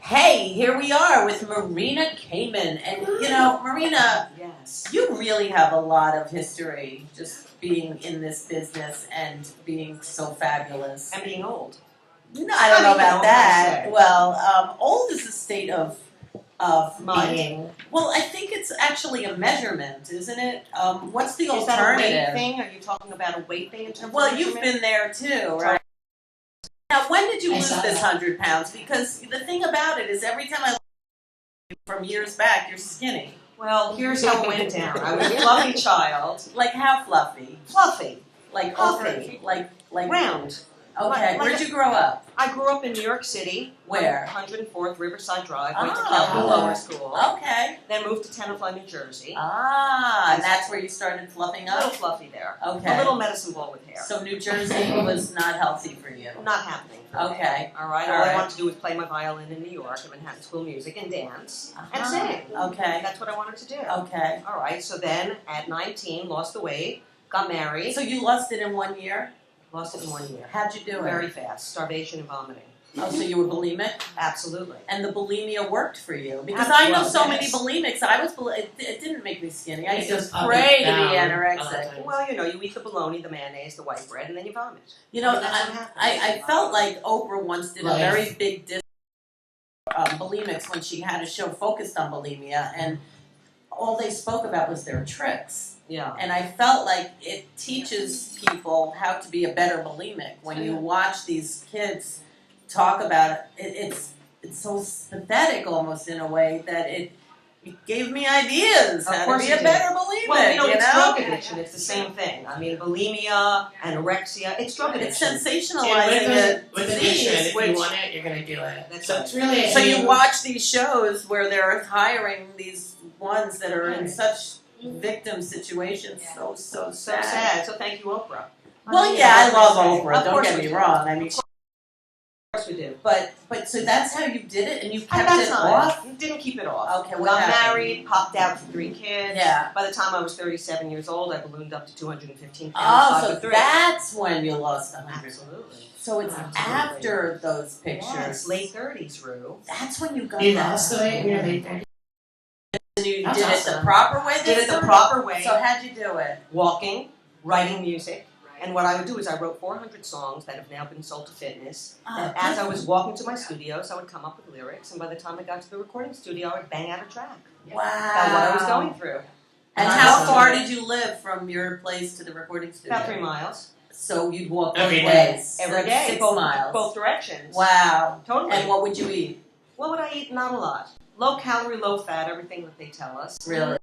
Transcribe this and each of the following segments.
Hey, here we are with MaRiNa KaMeN. And you know, MaRiNa, Yes. you really have a lot of history just being in this business and being so fabulous. And being old. No, I don't know about that. Say. Well, old is a state of Being. Well, I think it's actually a measurement, isn't it? What's the Is that a weight alternative? thing? Are you talking about a weight thing in terms Well, of you've measurement? been there too, right? Now, when did you lose this 100 pounds? Because the thing about it is, every time I look at you from years back, you're skinny. Well, here's how it went down. I was a fluffy child. Like how fluffy? Fluffy. Like Fluffy. like Round. Okay. Like Where'd you grow up? I grew up in New York City. Where? 104th Riverside Drive. Went to Oh. Calvin Lower School. Okay. Then moved to Tenafly, New Jersey. And that's where you started fluffing A little up? fluffy there. Okay. A little medicine ball with hair. So New Jersey was not healthy for you? Not happening. Okay. All right. All All right. I wanted to do was play my violin in New York at Manhattan School of Music and dance and sing. Okay. That's what I wanted to do. Okay. All right. So then, at 19, lost the weight, got married. So you lost it in 1 year? Lost it in 1 year. How'd you do it? Very fast. Starvation and vomiting. Oh, so you were bulimic? Absolutely. And the bulimia worked for you? Because I know so many bulimics. It didn't make me skinny. I used to pray to be anorexic. Well, you know, you eat the bologna, the mayonnaise, the white bread, and then you vomit. You know, That's what happens. I felt like Oprah once did a very big diss bulimics when she had a show focused on bulimia, and all they spoke about was their tricks. Yeah. And I felt like it teaches people how to be a better bulimic. When you watch these kids talk about it, it's so pathetic almost in a way that it gave me ideas how to be a better bulimic. Well, you know, it's drug addiction. It's the same thing. I mean, bulimia, anorexia, it's drug addiction. It's sensationalizing with addiction, if you want it, you're going to do it. That's So right. it's really So you watch these shows where they're hiring these ones that are in such victim situations. So So sad. sad. So thank you, Oprah. Well, yeah, I love Oprah. Of Don't course get we me do. wrong. I mean, Of course we do. but so that's how you did it, and you At kept that it time, off. didn't keep it off. Okay, what Got happened? married, popped out for 3 kids. Yeah. By the time I was 37 years old, I ballooned up to 215 pounds. Oh, so 5'3". that's when you lost 100. Absolutely. So it's Absolutely. after those pictures. Yes, late 30s, ReW. That's when you got You that. lost the weight in your late 30s. And you That's did it awesome. the proper way. Did this it the time? proper way. So how'd you do it? Walking, writing music. And what I would do is I wrote 400 songs that have now been sold to fitness. And as I was walking to my studios, I would come up with lyrics, and by the time I got to the recording studio, I would bang out a track Wow. about what I was going through. And I how loved far it. did you live from your place to the recording studio? About 3 miles. So you'd walk both Every day. ways. Every So day. 6 both, miles. Both directions. Wow. Totally. And what would you eat? What would I eat? Not a lot. Low calorie, low fat, everything that they tell us. Really?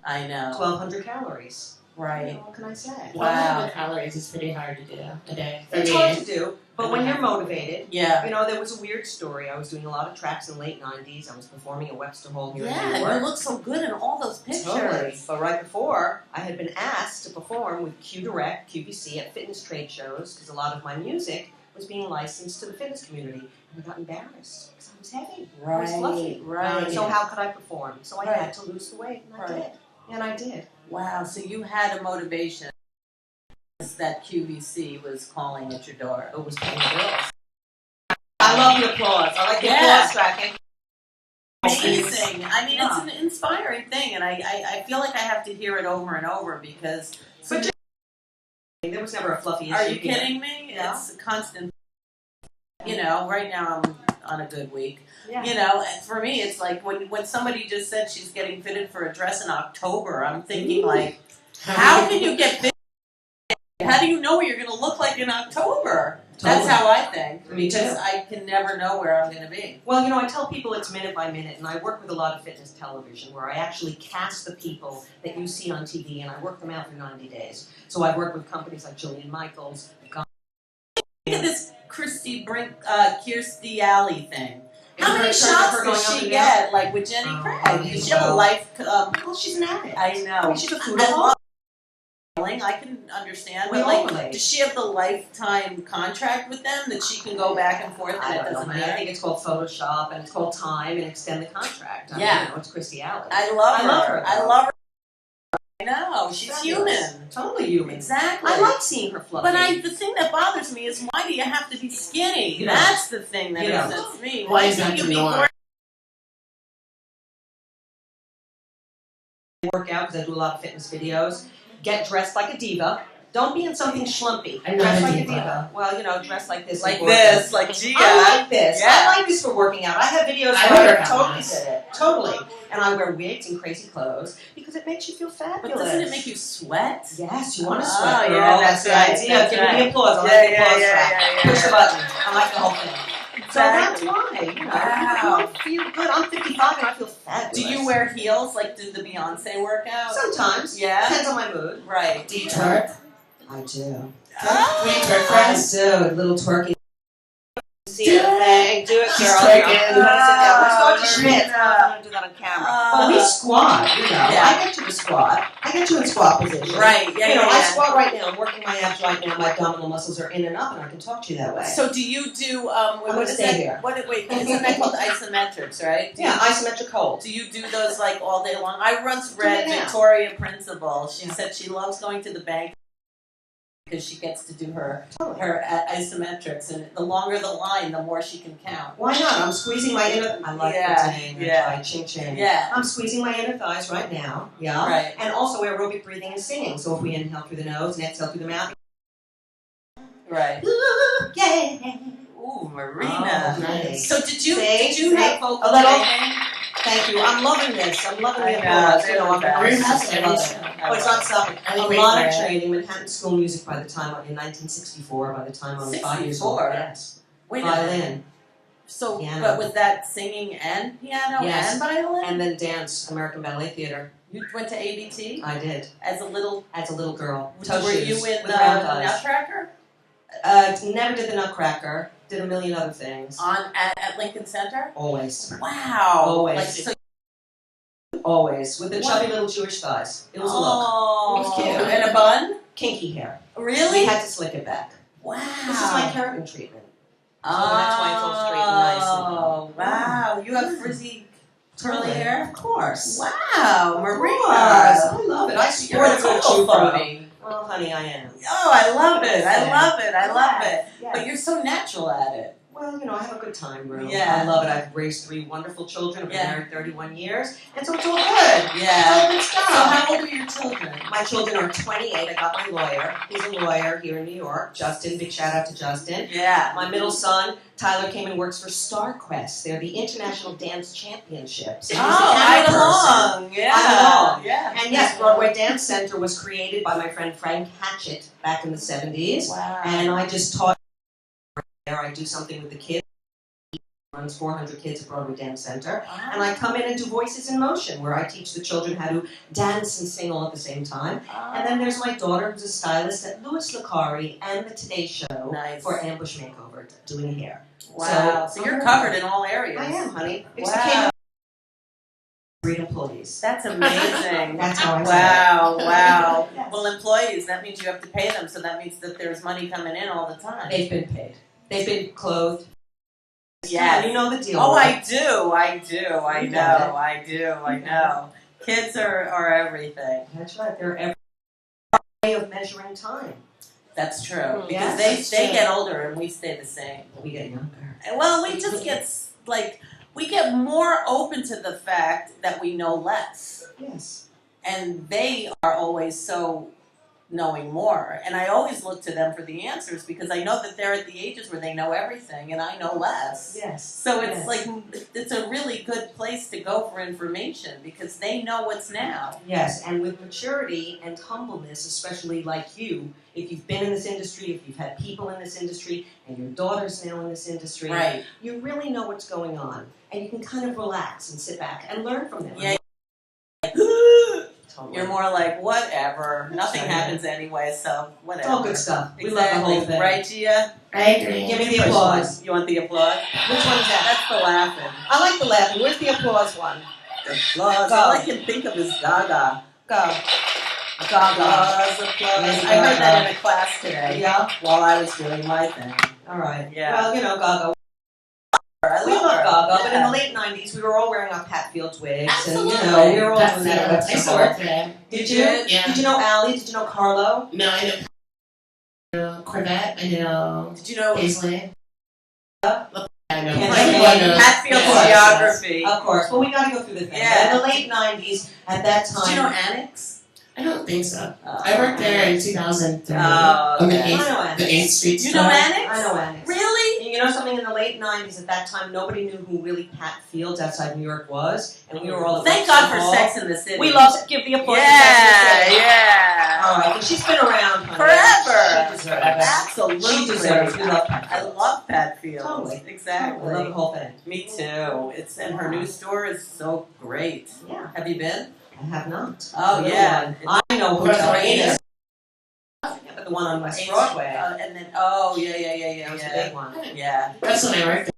I know. 1,200 calories. Right. What can I say? Wow. 100 calories is pretty hard to do a day. For It's me. hard to do, but when you're motivated, Yeah. you know, there was a weird story. I was doing a lot of tracks in the late 90s. I was performing at Webster Hall here in Yeah, New you York. look so good in all those pictures. Totally. But right before, I had been asked to perform with Q Direct, QVC, at fitness trade shows because a lot of my music was being licensed to the fitness community. And I got embarrassed because I was heavy. I was fluffy. Right. So how could I perform? So I Right. had to lose the weight, and I Right. did. And I did. Wow. So you had a motivation that QVC was calling at your door. It was paying the bills. I love the applause. I like the Yeah. applause tracking. Amazing. I mean, it's Yeah. an inspiring thing, and I feel like I have to hear it over and over because. But there was never a fluffy issue. Are you here. kidding me? Yeah. It's a constant. You know, right now I'm on a good week. Yeah. You know, and for me, it's like when somebody just said she's getting fitted for a dress in October, I'm thinking like, how can you get fitted? How do you know what you're going to look like in October? That's how I think, Me too. because I can never know where I'm going to be. Well, you know, I tell people it's minute by minute, and I work with a lot of fitness television where I actually cast the people that you see on TV, and I work them out for 90 days. So I work with companies like Jillian Michaels. Look at this Kirstie Alley thing. How many shots does she get, like with Jenny Craig? Does she have a life? Well, she's an addict. I know. She's a food I addict. love I can understand, We but all like, relate. does she have the lifetime contract with them that she can go back and forth and I it don't know, doesn't honey. I matter? think it's called Photoshop, and it's called time, and extend the contract. I mean, Yeah. you know, it's Kirstie Alley. I love I her. love her. I love her. know, she's Fabulous. human. Totally human. Exactly. I like seeing her fluffy. But the thing that bothers me is why do you have to be skinny? You know. That's the thing that You know. upsets me. Why is can't that you the be norm? more work out because I do a lot of fitness videos. Get dressed like a diva. Don't be in something schlumpy. I'm not Dress a like diva. a diva. Well, you know, dress like this. like and work this, out. like Gia? I like this. Yeah. I like this for working out. I have videos I where I work out totally nice. did it. Totally. And I wear wigs and crazy clothes because it makes you feel fabulous. But doesn't it make you sweat? Yes, you want to Oh, sweat, girl. yeah, that's the right, idea. that's Give me right. the applause. I like Yeah, the applause yeah, track. yeah, yeah, Push yeah. the button. I like the whole thing. So that's Exactly. why, you know, Wow. I feel good. I'm 55 and I feel fabulous. Do you wear heels like did the Beyonce workout? Sometimes. Yeah. Depends on my mood. Right. Do you twerk? I do. Will you twerk for I us? do. A little twerking. See Do the thing. Do it, She's girl. twerking. You want to sit down. Let's go to Oh, Schmidt. Marina. I'm going to do that on camera. Well, we squat, you know. Yeah. I get you to squat. I get you in squat position. Right. Yeah. You know, yeah, I yeah. squat right now. I'm working my abs right now. My abdominal muscles are in and up, and I can talk to you that way. So do you do what gonna is stay that? here. Wait, isn't that called isometrics, right? Yeah, isometric hold. Do you do those like all day long? I once Do read it now. Victoria Principal. She Yeah. said she loves going to the bank because she gets to do her Totally. isometrics, and the longer the line, the more she can count. Why not? I'm squeezing my inner. I like Yeah, the dang. yeah. Ching ching. Yeah. I'm squeezing my inner thighs right now. Yeah. Right. And also aerobic breathing and singing. So if we inhale through the nose and exhale through the mouth. Right. Ooh, yeah. Ooh, MaRiNa. Oh, nice. So did you See? have vocal A little- training? Thank you. I'm loving this. I'm loving I the know, applause. they're You know, the I'm best. We're I having love every it. show. Oh, it's not stopping. I A think lot we're- of training. Manhattan School Music by the time in 1964. By the time I was 5 years old. 64? Yes. Wait a minute. Violin. So, Piano. but was that singing and piano Yes. and violin? And then dance, American Ballet Theater. You went to ABT I did. as a little. As a little girl. Were Toe shoes you in with the round thighs. Nutcracker Never did the Nutcracker. Did a million other things. at Lincoln Center? Always. Wow. Always. Like, so, Always. With the What? chubby little Jewish thighs. It was a look. oh, It was cute. And a bun? Kinky hair. Really? We had to slick it back. Wow. This is my keratin treatment. So that's why it's all straight and nice. Oh, wow. You have frizzy curly hair? Of course. Wow, Of MaRiNa. course. I love it. I You're sport a a good total shoe phony. Oh, honey, I am. Oh, I love it. I love it. I love it. Yes. But you're so natural at it. Well, you know, I have a good time, Rue. Yeah. I love it. I've raised 3 wonderful children. I've been Yeah. married 31 years. And so it's all good. It's all Yeah. good So stuff. how old are your children? My children are 28. I got my lawyer. He's a lawyer here in New York. Justin, big shout out to Justin. Yeah. My middle son, Tyler, came and works for StarQuest. They're the International Dance Championships. And Oh, he's a I camera person. belong. Yeah. I belong. Yeah. And yes, Broadway Dance Center was created by my friend Frank Hatchett back in the 70s. Wow. And I just taught there. I do something with the kids. Runs 400 kids at Broadway Dance Center. And I come in and do Voices in Motion, where I teach the children how to dance and sing all at the same time. And then there's my daughter, who's a stylist at Louis Licari and the Today Show Nice. for Ambush Makeover, doing hair. Wow. So you're covered in all areas. I am, honey. It's Wow. the king of great employees. That's amazing. That's how I say Wow, wow. Yes. Well, employees, that means you have to pay them, so that means that there's money coming in all the time. They've been paid. They've been clothed. Yes. You know the deal. Oh, right? I do. I You know. got I know. Kids are everything. That's right. They're every way of measuring time. That's true. Yes, Because that's they true. get older and we stay the same. We get younger. And, well, we just get we get more open to the fact that we know less. Yes. And they are always so knowing more. And I always look to them for the answers because I know that they're at the ages where they know everything and I know less. Yes. So it's Yes. like, it's a really good place to go for information because they know what's now. Yes, and with maturity and humbleness, especially like you, if you've been in this industry, if you've had people in this industry, and your daughter's now in this industry, Right. you really know what's going on. And you can kind of relax and sit back and learn from them. Yeah. Totally. You're more like, whatever. Nothing Right. happens anyway, so whatever. It's all good stuff. We Exactly. love the whole thing. Right, Gia? I agree. Give me the applause. You want the applause? Which one is that? That's the laughing. I like the laughing. Where's the applause one? The applause. Go. All I can think of is Gaga. Go. Applause, applause. Yes, I heard that Gaga. in a class today Yeah? while I was doing my thing. All right. Yeah. Well, you know, Gaga. I We love love her. Gaga. ago, but in Yeah. the late 90s, we were all wearing our Pat Fields wigs, Absolutely. and we were all That's doing that. I used to work there. Did you? Yeah. Did you know Allie? Did you know Carlo? No, I know Corvette. I know Did you know Paisley. I know. Yeah. Everyone knows. Hatfield Yeah. geography? Of course. Well, we got to go through the thing. Yeah. In the late 90s, at that time. Did you know Annex? I don't think so. I worked there in 2003 Oh, on the okay. 8th, I know Annex. the 8th Street You store. know Annex? I know Annex. Really? And you know something, in the late 90s, at that time, nobody knew who really Pat Fields outside New York was, and we were all at Thank Webster God for Hall. Sex in the City. We love give the applause to Yeah, Sex and the City. yeah. All right, and she's been around honey. Forever. She deserves it. Absolutely. She deserves it. We love Pat I Fields. love Pat Fields. Totally. Exactly. I love the whole thing. Me too. It's and her new store is so great. Yeah, Have you been? I have not. Oh No, yeah. I know who Where's that MaRiNa? is. Yeah, but the one on West Broadway. And then yeah. That was the big one. Yeah. That's when I worked there.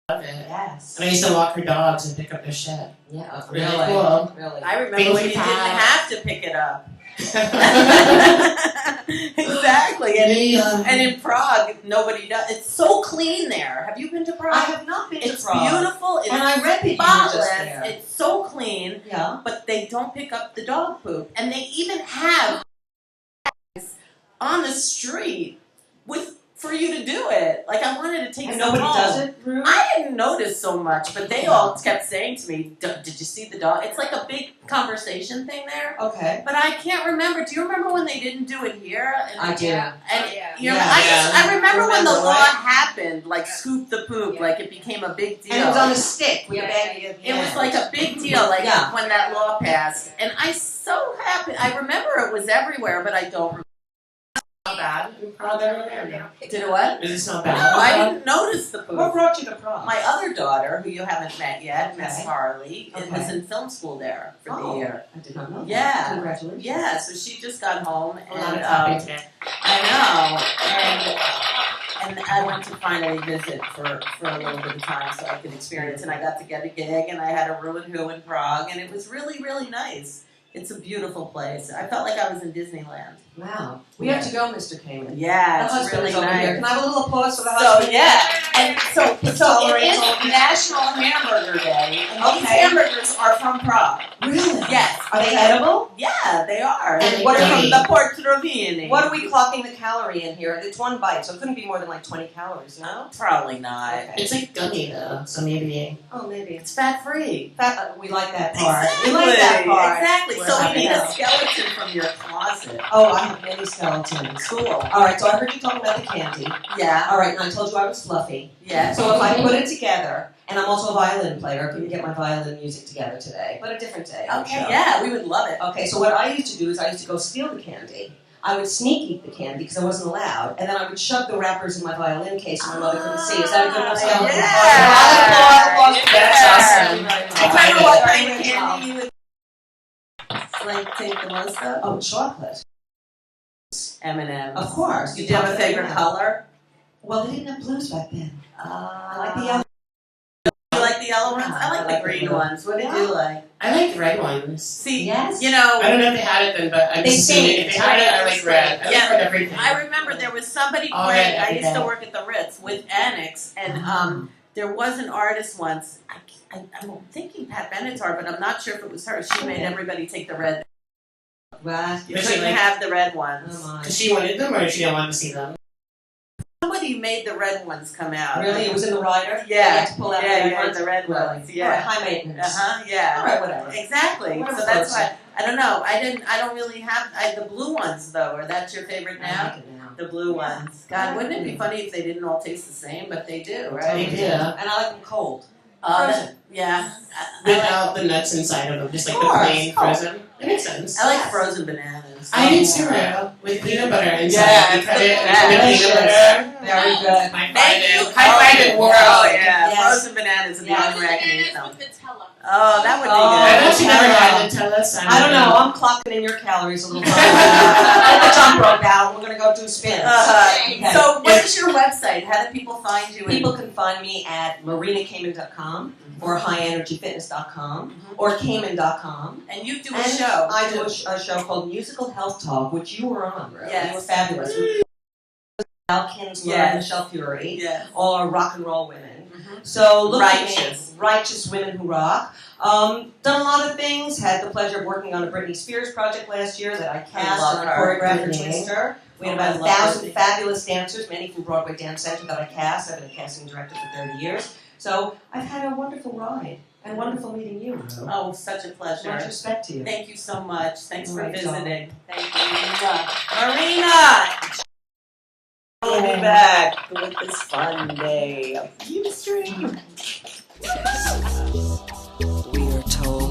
I love it. Yes. And I used to walk her dogs and pick up their shit. Yeah, Really really. cool. Really. I remember when you didn't Pizza. have to pick it up. Exactly. And in Prague, nobody does. It's so clean there. Have you been to Prague? I have not been It's to Prague. beautiful. It's And I read that you were just spotless. there. It's so clean, Yeah. but they don't pick up the dog poop, and they even have on the street for you to do it. Like I wanted to take And some nobody home. does it, Rue? I didn't notice so much, but they all kept saying to me, "Did you see the dog?" It's like a big conversation thing there. Okay. But I can't remember. Do you remember when they didn't do it here? I do. And you know, Yeah. I remember when the Remember, law right? happened, like scoop the poop, like it became a big deal. And it was on a stick. We It was like a big deal, like Yeah. when that law passed. And I so happy. I remember it was everywhere, but I don't remember. Not bad. In Prague, I don't know. Did it what? Is it not No, bad? I didn't notice the What poop. brought you to Prague? My other daughter, who you haven't met yet, Miss Okay. Harley, Okay. was in film school there for the Oh. year. I did not know. Yeah. That. Congratulations. Yeah, so she just got home, A lot of and copy today. I know, and I went to finally visit for a little bit of time so I could experience, and I got to get a gig, and I had a ReWandWho in Prague, and it was really, really nice. It's a beautiful place. I felt like I was in Disneyland. Wow. We have to go, Mr. KaMeN. Yeah, The it's husband really is over here. nice. Can I have a little applause for the So husband? yeah, and so it Tolerate is all- National Hamburger Day, and these Okay. hamburgers are from Prague. Really? Yes. Are they edible? Yeah, they are. And What are yummy. from the Port Rovini? What are we clocking the calorie in here? It's one bite, so it couldn't be more than like 20 calories, no? Probably not. Okay. It's like gummy though, so maybe. Oh, maybe. It's fat free. We like that part. Exactly. We like that part. Exactly. We're So we happy need now. a skeleton from your closet. Oh, I have many skeletons. Cool. All right, so I heard you talking about the candy. Yeah. All right, and I told you I was fluffy. Yeah. So if I put it together, and I'm also a violin player, I couldn't get my violin music together today, but a different day. on the Okay. show. Yeah, we would love it. Okay, so what I used to do is I used to go steal the candy. I would sneak eat the candy because I wasn't allowed, and then I would shove the wrappers in my violin case so my mother couldn't see. Is that a good enough skeleton? Yeah. That's awesome. I remember what kind of candy you would like take the most of? Oh, chocolate. M&M. Of course. Did you have a favorite color? Well, they didn't have blues back then. I like the Uh, yellow. You like the yellow ones? I like I the like the green blue. ones. What did Yeah. you like? I like red ones. See, Yes. you I know, don't know if they had it then, but I'm They just assuming stink. if they had it, I like red. I Yeah. like red everything. I remember there was somebody Oh, playing. yeah, I used to yeah. work at the Ritz with Annex, and there was an artist once. I'm thinking Pat Benatar, but I'm not sure if it was her. She made Okay. everybody take the red. Right. You But she couldn't like- have the red ones. Oh, my. Because she wanted them or she didn't want to see them. Somebody made the red ones come out. Really? It was in the rider? Yeah. You had to pull out the red Yeah, ones? the red Really? ones. All right, Yeah. high maintenance. Yeah. All right, whatever. Exactly. Whatever So that's floats why I don't know. I don't really have the blue ones though. Are that your favorite I now? like it now. The blue ones. God, wouldn't it be funny if they didn't all taste the same? But they do, right? They do. And I like them cold. That- yeah. Without the nuts inside of them, just like Of the course. plain frozen. It makes sense. I like frozen bananas. I do too, with peanut butter inside. Yeah, You cut it yeah. with peanut butter. Very good. High five Thank you. it. High five it, world. Oh yeah, Yes. frozen bananas and Yes. the unracked them. with Nutella. Oh, that would be Oh. I good. bet you never had Nutella, so I don't know. I'm clocking in your calories a little bit. Get the jump rope out. We're going to go do spins. Okay. So, what is your website? How do people find you? People can find me at MaRiNaKaMeN.com or highenergyfitness.com or KaMeN.com. And you do a And show. I do a show called Musical Health Talk, which you were on, Rue. Yes. You were fabulous. Al Kinsler, Yes. Michelle Fury, Yes. all are rock and roll women. Mhm. So look Righteous. at me, righteous women who rock. Done a lot of things. Had the pleasure of working on a Britney Spears project last year that I cast love and I her. choreographed for Britney. Twister. We had Oh, I about love 1,000 Britney. fabulous dancers, many from Broadway Dance Center that I cast. I've been a casting director for 30 years. So I've had a wonderful ride and wonderful meeting you. Oh, such a pleasure. Much respect to you. Thank you so much. Thanks for Right, visiting. Thank you. MaRiNa! We'll be back with this fun day of Ustream.